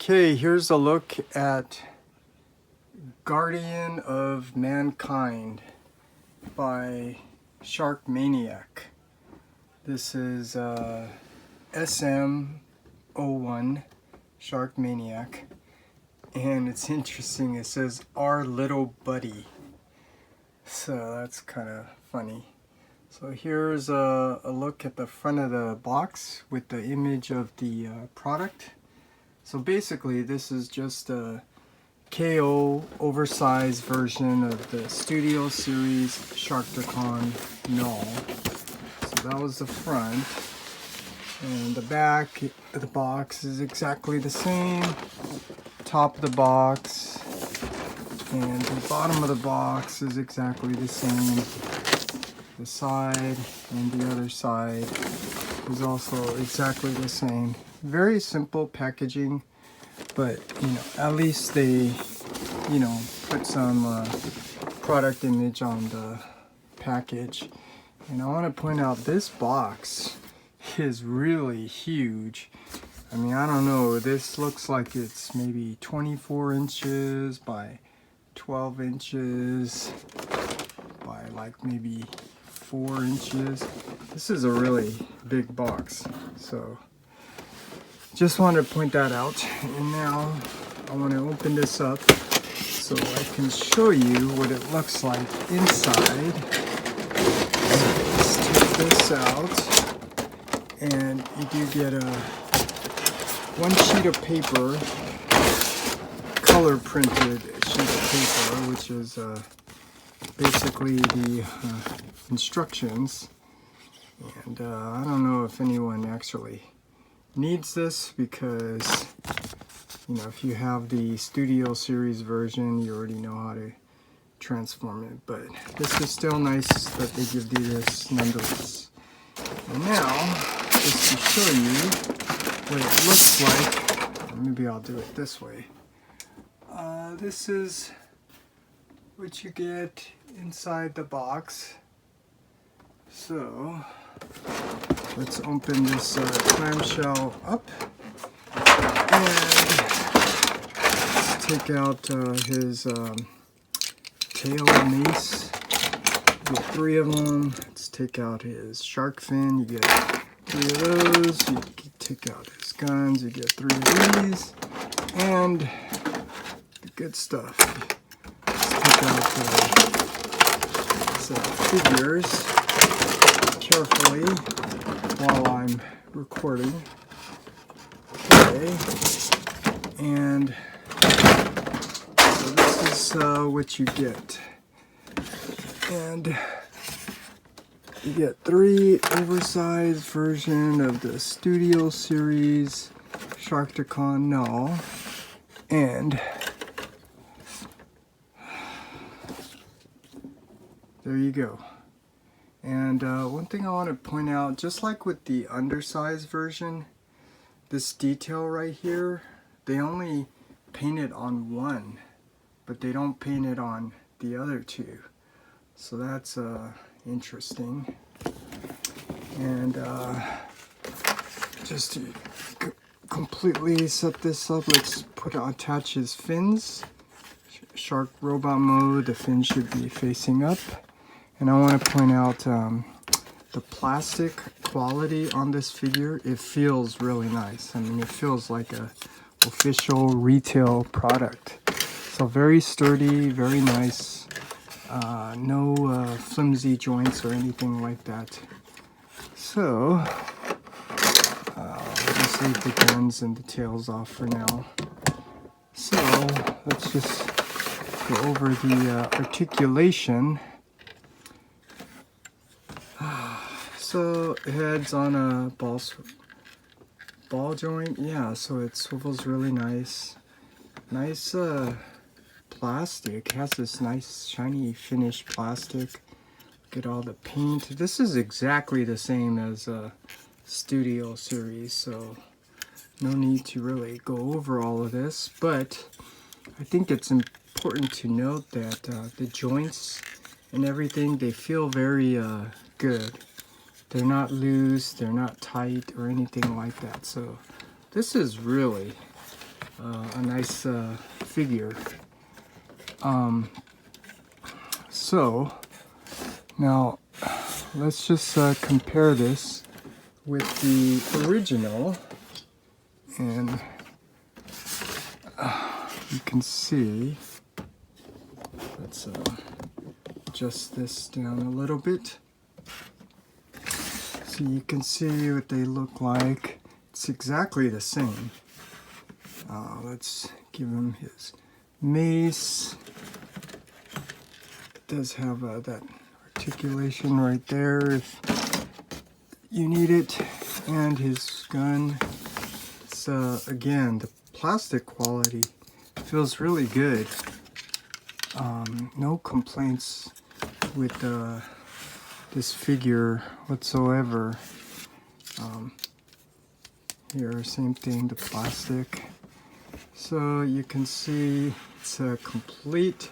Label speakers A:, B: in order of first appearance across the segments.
A: Okay, here's a look at Guardian of Mankind by Maniac. This is SM-01 Maniac, and it's interesting, it says our little buddy, so that's kind of funny. So here's a look at the front of the box with the image of the product. So basically this is just a KO oversized version of the Studio Series Sharkticon Gnaw. So that was the front, and the back of the box is exactly the same. Top of the box and the bottom of the box is exactly the same. The side and the other side is also exactly the same. Very simple packaging, but at least they put some product image on the package. And I want to point out, this box is really huge. I mean, I don't know, this looks like it's maybe 24 inches by 12 inches by like maybe 4 inches. This is a really big box, so just wanted to point that out. And now I want to open this up so I can show you what it looks like inside. So let's take this out, and you do get one sheet of paper, color printed sheet of paper, which is basically the instructions. And I don't know if anyone actually needs this, because if you have the Studio Series version, you already know how to transform it, but this is still nice that they give you this nonetheless. And now, just to show you what it looks like, maybe I'll do it this way. This is what you get inside the box. So let's open this clamshell up, and let's take out his tail mace. You get 3 of them. Let's take out his shark fin. You get 3 of those. You take out his guns. You get 3 of these, and the good stuff. Let's take out the figures carefully while I'm recording. Okay, and so this is what you get. And you get 3 oversized version of the Studio Series Sharkticon Gnaw, and there you go. And one thing I want to point out, just like with the undersized version, this detail right here, they only paint it on one, but they don't paint it on the other 2. So that's interesting. And just to completely set this up, let's attach his fins. Shark robot mode, the fin should be facing up. And I want to point out the plastic quality on this figure. It feels really nice. I mean, it feels like a official retail product. So very sturdy, very nice. No flimsy joints or anything like that. So I'll just leave the guns and the tails off for now. So let's just go over the articulation. So it heads on a ball joint, yeah, so it swivels really nice. Nice plastic, it has this nice shiny finished plastic. Look at all the paint. This is exactly the same as a Studio Series, so no need to really go over all of this, but I think it's important to note that the joints and everything, they feel very good. They're not loose, they're not tight or anything like that. So this is really a nice figure. So now let's just compare this with the original, and you can see, let's adjust this down a little bit so you can see what they look like. It's exactly the same. Let's give him his mace. It does have that articulation right there if you need it, and his gun. It's again, the plastic quality feels really good. No complaints with this figure whatsoever. Here, same thing, the plastic. So you can see it's a complete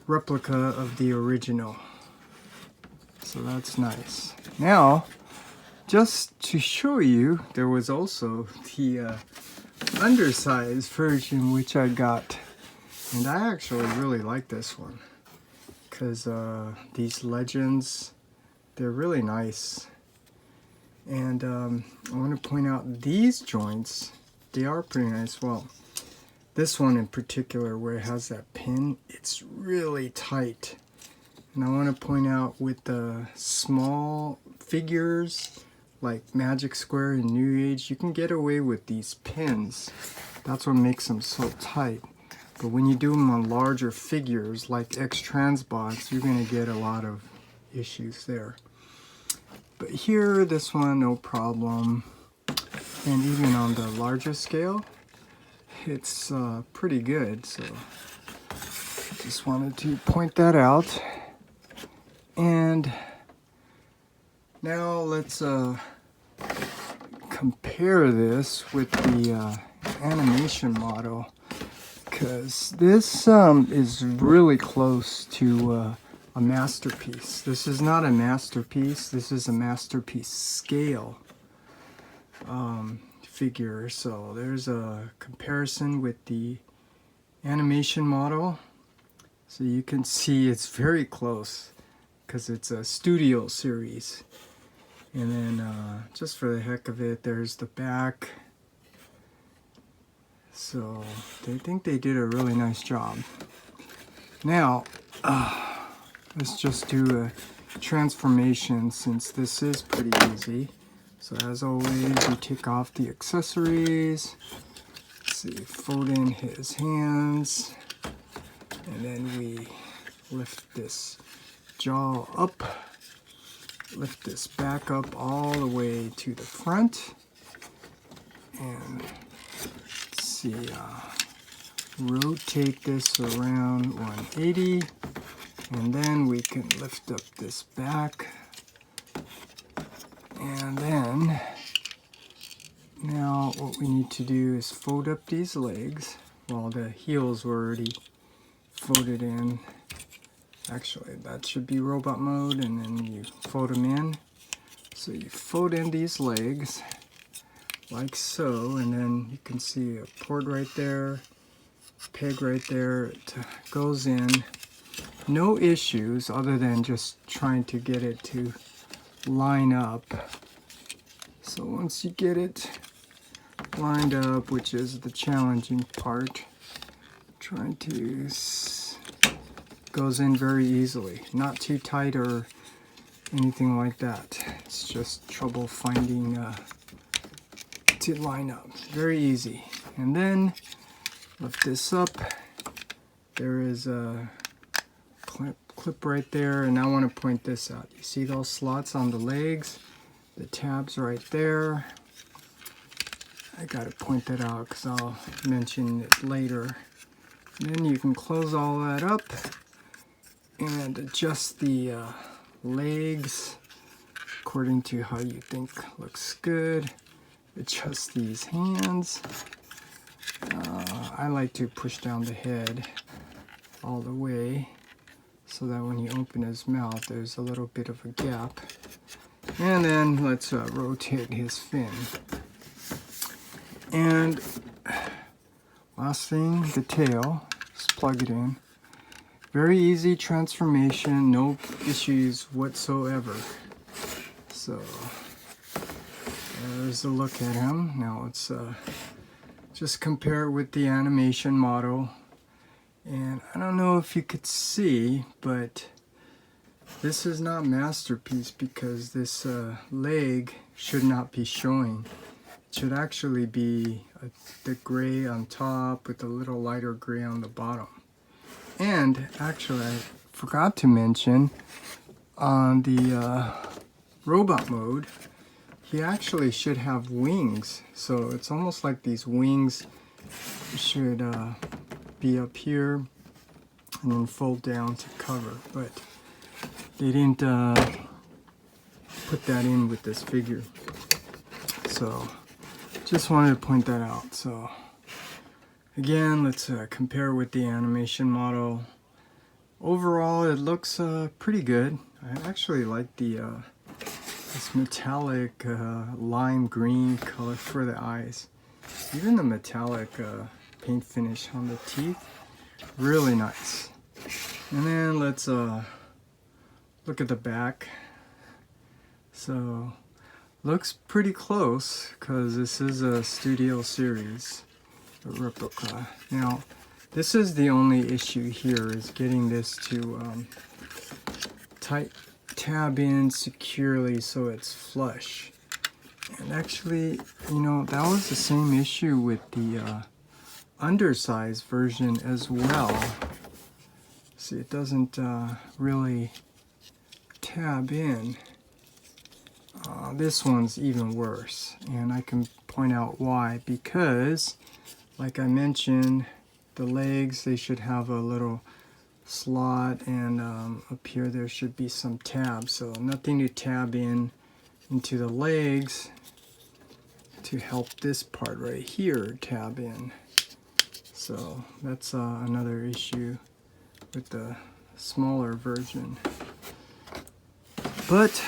A: replica of the original. So that's nice. Now, just to show you, there was also the undersized version which I got. And I actually really like this one because these legends, they're really nice. And I want to point out these joints, they are pretty nice. Well, this one in particular where it has that pin, it's really tight. And I want to point out with the small figures like Magic Square and New Age, you can get away with these pins. That's what makes them so tight. But when you do them on larger figures like X-Transbots, you're going to get a lot of issues there. But here, this one, no problem. And even on the larger scale, it's pretty good. So just wanted to point that out. And now let's compare this with the animation model, because this is really close to a masterpiece. This is not a masterpiece, this is a masterpiece scale figure. So there's a comparison with the animation model. So you can see it's very close because it's a studio series. And then just for the heck of it, there's the back. So they think they did a really nice job. Now, let's just do a transformation since this is pretty easy. So as always, we take off the accessories. Let's see, fold in his hands. And then we lift this jaw up. Lift this back up all the way to the front. And let's see, rotate this around 180. And then we can lift up this back. And then, now what we need to do is fold up these legs. Well, the heels were already folded in. Actually, that should be robot mode, and then you fold them in. So you fold in these legs, like so, and then you can see a port right there, peg right there. It goes in. No issues other than just trying to get it to line up. So once you get it lined up, which is the challenging part, trying to goes in very easily, not too tight or anything like that. It's just trouble finding to line up. Very easy. And then lift this up. There is a clip right there, and I want to point this out. You see those slots on the legs, the tabs right there. I gotta point that out because I'll mention it later. And then you can close all that up and adjust the legs according to how you think looks good. Adjust these hands. I like to push down the head all the way so that when you open his mouth there's a little bit of a gap. And then let's rotate his fin. And last thing, the tail. Just plug it in. Very easy transformation, no issues whatsoever. So there's a look at him. Now let's just compare it with the animation model. And I don't know if you could see, but this is not masterpiece because this leg should not be showing. It should actually be the gray on top with a little lighter gray on the bottom. And actually, I forgot to mention, on the robot mode, he actually should have wings. So it's almost like these wings should be up here and then fold down to cover. But they didn't put that in with this figure. So just wanted to point that out. So again, let's compare with the animation model. Overall, it looks pretty good. I actually like the this metallic lime green color for the eyes. Even the metallic paint finish on the teeth, really nice. And then let's look at the back. So looks pretty close because this is a studio series, a replica. Now this is the only issue here, is getting this to tab in securely so it's flush. And actually, you know, that was the same issue with the undersized version as well. See, it doesn't really tab in. This one's even worse, and I can point out why. Because, like I mentioned, the legs, they should have a little slot, and up here there should be some tabs. So nothing to tab in into the legs to help this part right here tab in. So that's another issue with the smaller version. But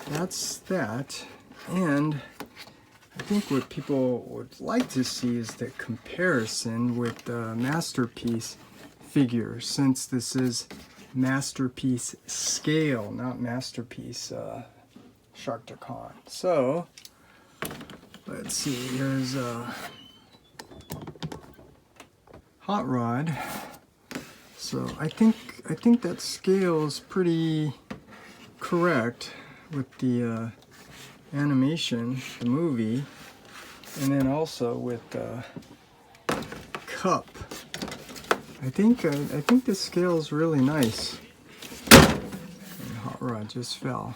A: that's that. And I think what people would like to see is the comparison with the Masterpiece figure, since this is Masterpiece scale, not Masterpiece Sharkticon. So let's see, here's a Hot Rod. So I think that scale is pretty correct with the animation, the movie, and then also with the cup. I think this scale is really nice. And Hot Rod just fell.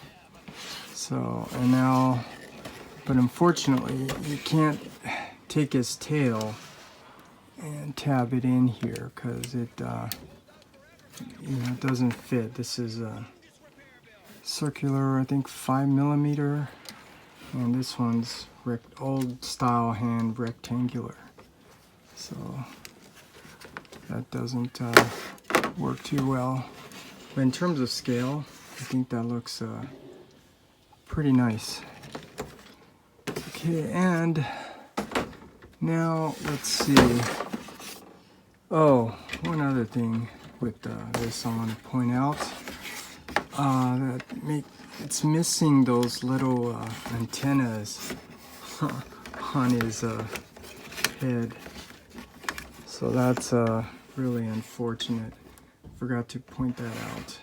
A: So, and now, but unfortunately, you can't take his tail and tab it in here because it, you know, it doesn't fit. This is a circular, I think 5mm, and this one's old style hand rectangular. So that doesn't work too well. But in terms of scale, I think that looks pretty nice. Okay, and now let's see. Oh, one other thing with this I want to point out. It's missing those little antennas on his head. So that's really unfortunate. Forgot to point that out.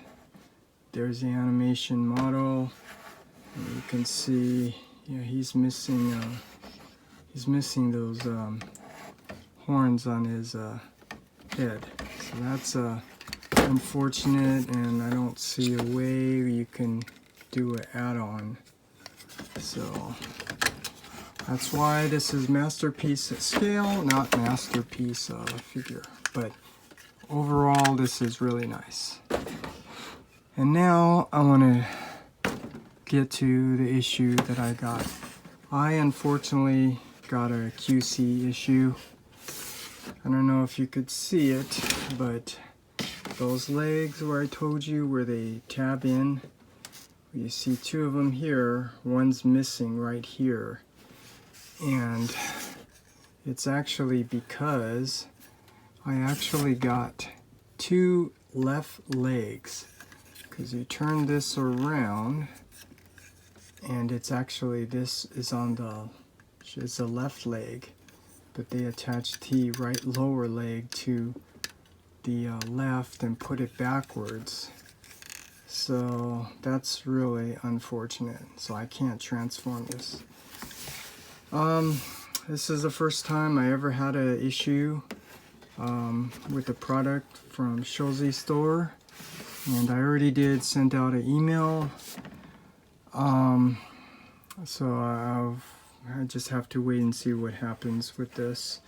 A: There's the animation model. And you can see, yeah, he's missing those horns on his head. So that's unfortunate, and I don't see a way you can do an add-on. So that's why this is Masterpiece scale, not Masterpiece figure. But overall, this is really nice. And now I want to get to the issue that I got. I unfortunately got a QC issue. I don't know if you could see it, but those legs where I told you where they tab in, you see two of them here, one's missing right here. And It's actually because I actually got 2 left legs, because you turn this around and it's actually, this is on the, it's the left leg, but they attached the right lower leg to the left and put it backwards. So that's really unfortunate. So I can't transform this. This is the first time I ever had an issue with the product from Schulze store, and I already did send out an email. So I just have to wait and see what happens with this.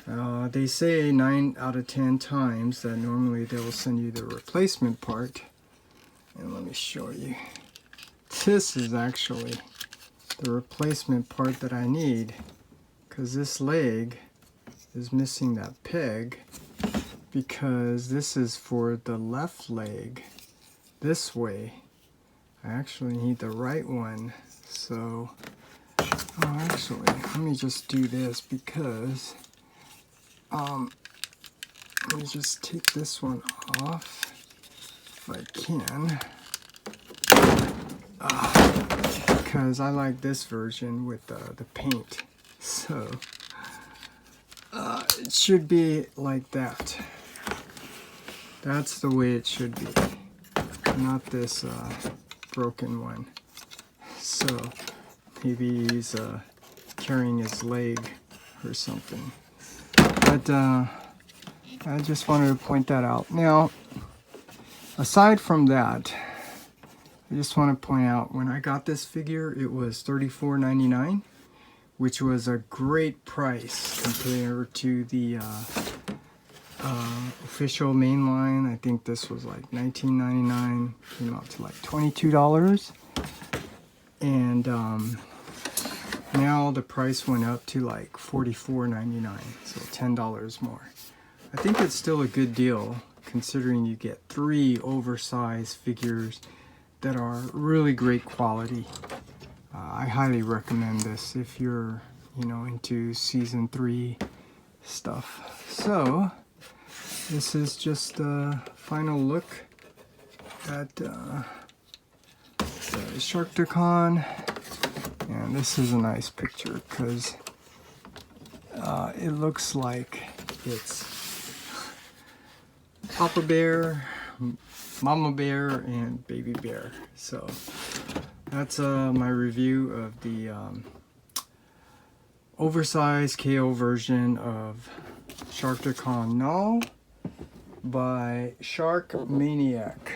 A: They say 9 out of 10 times that normally they'll send you the replacement part. And let me show you. This is actually the replacement part that I need, because this leg is missing that peg, because this is for the left leg this way. I actually need the right one. So, actually, let me just do this, because let me just take this one off if I can, because I like this version with the paint. So it should be like that. That's the way it should be, not this broken one. So maybe he's carrying his leg or something. But I just wanted to point that out. Now, aside from that, I just want to point out, when I got this figure, it was $34.99, which was a great price compared to the official mainline. I think this was like $19.99, came out to like $22. And now the price went up to like $44.99, so $10 more. I think it's still a good deal, considering you get 3 oversized figures that are really great quality. I highly recommend this if you're, into season 3 stuff. So this is just a final look at Sharkticon, and this is a nice picture, because it looks like it's Papa Bear, Mama Bear, and Baby Bear. So that's my review of the oversized KO version of Sharkticon Gnaw by Maniac.